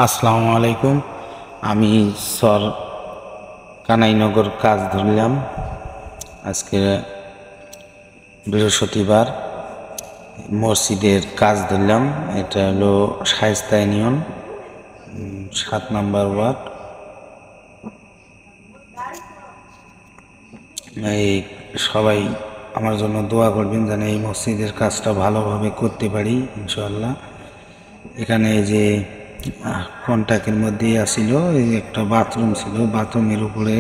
আসসালামু আলাইকুম। আমি সর কানাইনগর কাজ ধরলাম। আজকে বৃহস্পতিবার মসজিদের কাজ ধরলাম। এটা হলো শায়েস্তা ইউনিয়ন 7 নম্বর ওয়ার্ড। এই সবাই আমার জন্য দোয়া করবেন যেন এই মসজিদের কাজটা ভালোভাবে করতে পারি ইনশাআল্লাহ। এখানে যে কন্ট্রাক্টের মধ্যেই আসিল এই একটা বাথরুম ছিল, বাথরুমের উপরে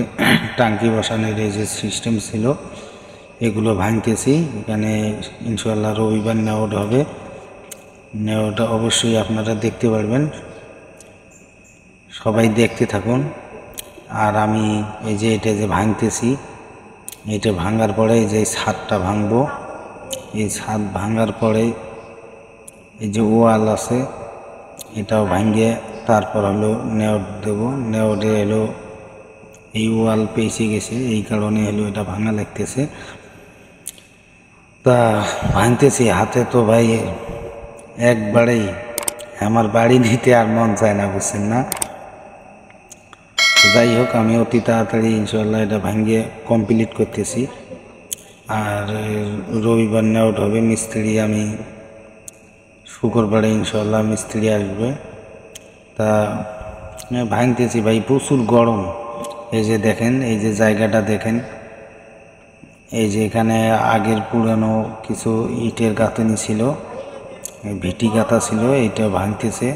টাঙ্কি বসানোর এই যে সিস্টেম ছিল এগুলো ভাঙতেছি। এখানে ইনশাআল্লাহ রবিবার নেওয়াটা হবে। নেওয়াটা অবশ্যই আপনারা দেখতে পারবেন, সবাই দেখতে থাকুন। আর আমি এই যে এটা যে ভাঙতেছি, এটা ভাঙার পরে এই যে ছাদটা ভাঙবো। এই ছাদ ভাঙার পরে এই যে ওয়াল আছে এটাও ভাঙিয়ে তারপর হলো নেওয়ার দেবো। নেওয়ারে হলো এই ওয়াল পেঁচে গেছে, এই কারণে হলো এটা ভাঙা লাগতেছে। তা ভাঙতেছি হাতে তো ভাই একবারেই আমার বাড়ি নিতে আর মন চায় না, বুঝছেন না। যাই হোক, আমি অতি তাড়াতাড়ি ইনশাল্লাহ এটা ভাঙিয়ে কমপ্লিট করতেছি। আর রবিবার নেওয়ার হবে। মিস্ত্রি আমি শুক্রবারে ইনশাল্লাহ মিস্ত্রি আসবে। তা ভাঙতেছি ভাই, প্রচুর গরম। এই যে দেখেন, এই যে জায়গাটা দেখেন, এই যে এখানে আগের পুরানো কিছু ইটের গাঁথনি ছিল, ভিটি গাঁথা ছিল, এইটা ভাঙতেছে।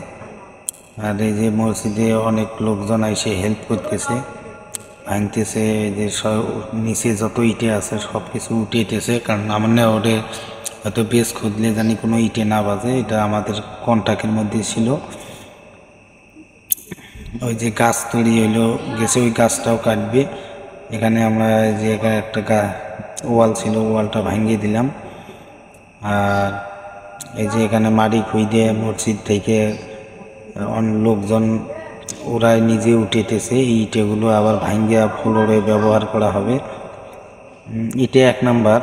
আর এই যে মসজিদে অনেক লোকজন এসে হেল্প করতেছে, ভাঙতেছে। এই যে সব নিচে যত ইটে আছে সব কিছু উঠেতেছে, কারণ আমার না ওটা হয়তো বেশ খুঁজলে জানি কোনো ইটে না বাজে। এটা আমাদের কন্ট্রাক্টের মধ্যে ছিল। ওই যে গাছ তৈরি হইলো গেছে, ওই গাছটাও কাটবে। এখানে আমরা যে একটা ওয়াল ছিল, ওয়ালটা ভাঙিয়ে দিলাম। আর এই যে এখানে মাটি খুই দিয়ে মসজিদ থেকে লোকজন ওরাই নিজে উঠেতেছে। এই ইটেগুলো আবার ভাঙ্গিয়া ফ্লোরে ব্যবহার করা হবে। ইটে 1 নাম্বার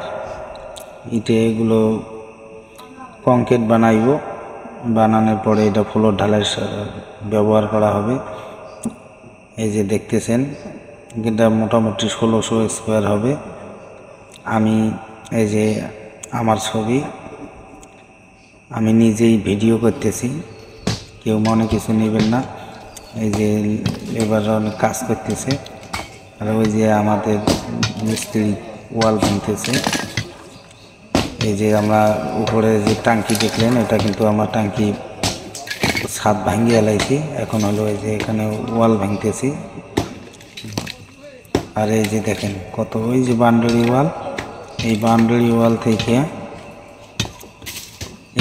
ইটে এগুলো কংক্রিট বানাইব, বানানোর পরে এটা ফ্লোর ঢালাই ব্যবহার করা হবে। এই যে দেখতেছেন, এটা মোটামুটি 1600 স্কোয়ার হবে। আমি এই যে আমার ছবি, আমি নিজেই ভিডিও করতেছি, কেউ মনে কিছু নেবেন না। এই যে লেবার অনেক কাজ করতেছে। আর ওই যে আমাদের মিস্ত্রি ওয়াল ভাঙতেছে। এই যে আমরা উপরে যে টাঙ্কি দেখলেন, এটা কিন্তু আমার টাঙ্কি ছাদ ভাঙিয়ে এলাইছি। এখন হলো এই যে এখানে ওয়াল ভাঙতেছি। আর এই যে দেখেন কত, ওই যে বাউন্ডারি ওয়াল, এই বাউন্ডারি ওয়াল থেকে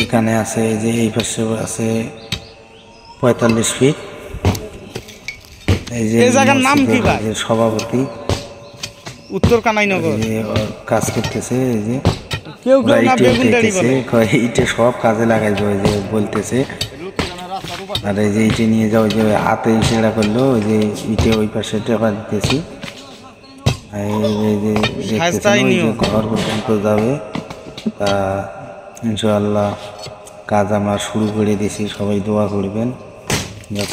এখানে আছে, এই যে এই পাশে আছে 45 ফিট। এই যে জায়গার নাম কি ভাই? সভাপতি উত্তর কানাইনগর কাজ করতেছে। এই যে কেউ ইটে সব কাজে লাগাইবে, ওই যে বলতেছে। আর এই যে ইটে নিয়ে যাও, যে হাতে ইশারা করলো, ওই যে ইটে ওই পাশে টেপা দিতেছি। এই যে ঘর পর্যন্ত যাবে। তা ইনশাআল্লাহ কাজ আমরা শুরু করে দিয়েছি, সবাই দোয়া করবেন যাতে